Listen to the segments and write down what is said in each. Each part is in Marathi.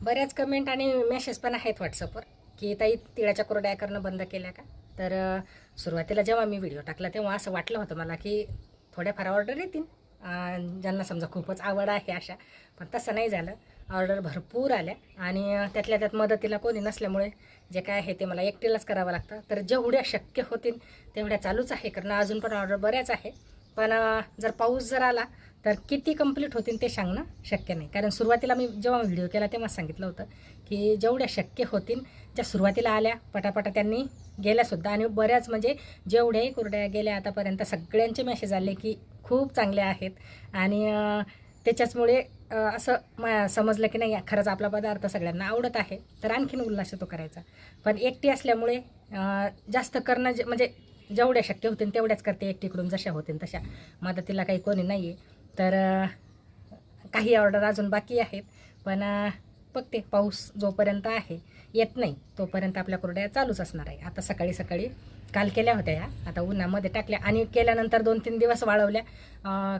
बऱ्याच कमेंट आणि मेसेज पण आहेत व्हॉट्सअपवर की ताई तिळाच्या कुरड्या करणं बंद केल्या का. तर सुरुवातीला जेव्हा मी व्हिडिओ टाकला तेव्हा असं वाटलं होतं मला की थोड्याफार ऑर्डर येतील, ज्यांना समजा खूपच आवड आहे अशा. पण तसं नाही झालं. ऑर्डर भरपूर आल्या आणि त्यातल्या त्यात मदतीला कोणी नसल्यामुळे जे काय आहे ते मला एकटीलाच करावं लागतं. तर जेवढ्या शक्य होतील तेवढ्या चालूच आहे करणं. अजून पण ऑर्डर बऱ्याच आहे. पण जर पाऊस जर आला तर किती कंप्लीट होतील ते सांगणं शक्य नाही. कारण सुरुवातीला मी जेव्हा व्हिडिओ केला तेव्हा सांगितलं होतं की जेवढ्या शक्य होतील, ज्या सुरुवातीला आल्या पटापटा त्यांनी गेल्यासुद्धा. आणि बऱ्याच म्हणजे जेवढ्याही कुरड्या गेल्या आतापर्यंत सगळ्यांचे मेसेज आले की खूप चांगले आहेत. आणि त्याच्याचमुळे असं समजलं की नाही खरंच आपला पदार्थ सगळ्यांना आवडत आहे. तर आणखीन उल्हास तो करायचा. पण एकटी असल्यामुळे जास्त करणं म्हणजे जेवढ्या शक्य होतील तेवढ्याच करते एकटीकडून, जशा होतील तशा. मदतीला काही कोणी नाही आहे. तर काही ऑर्डर अजून बाकी आहेत. पण बघते, पाऊस जोपर्यंत आहे येत नाही तोपर्यंत आपल्या कुरड्या चालूच असणार आहे. आता सकाळी सकाळी काल केल्या होत्या ह्या, आता उन्हामध्ये टाकल्या आणि केल्यानंतर 2-3 दिवस वाळवल्या.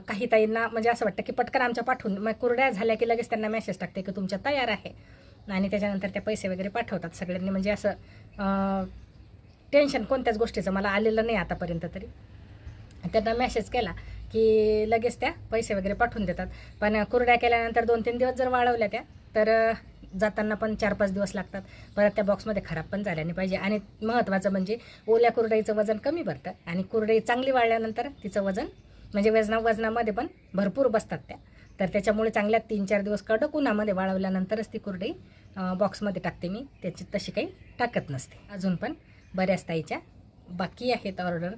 काही ताईंना म्हणजे असं वाटतं की पटकन आमच्या पाठवून, मग कुरड्या झाल्या की लगेच त्यांना मेसेज टाकते की तुमच्या तयार आहे. आणि त्याच्यानंतर त्या पैसे वगैरे पाठवतात सगळ्यांनी. म्हणजे असं टेन्शन कोणत्याच गोष्टीचं मला आलेलं नाही आतापर्यंत तरी. त्यांना मेसेज केला की लगेच त्या पैसे वगैरे पाठवून देतात. पण कुरड्या केल्यानंतर 2-3 दिवस जर वाळवल्या त्या तर जाताना पण 4-5 दिवस लागतात. परत त्या बॉक्समध्ये खराब पण झाल्या नाही पाहिजे. आणि महत्त्वाचं म्हणजे ओल्या कुरडईचं वजन कमी भरतं आणि कुरडई चांगली वाळल्यानंतर तिचं वजन म्हणजे वजनामध्ये पण भरपूर बसतात त्या. तर त्याच्यामुळे चांगल्या 3-4 दिवस कडक उन्हामध्ये वाळवल्यानंतरच ती कुरडई बॉक्समध्ये टाकते मी. त्याची तशी काही टाकत नसते. अजून पण बऱ्याच ताईच्या बाकी आहेत ऑर्डर.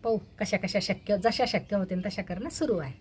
पाहू कशा शक्य, जशा शक्य होतील तशा करणं सुरू आहे.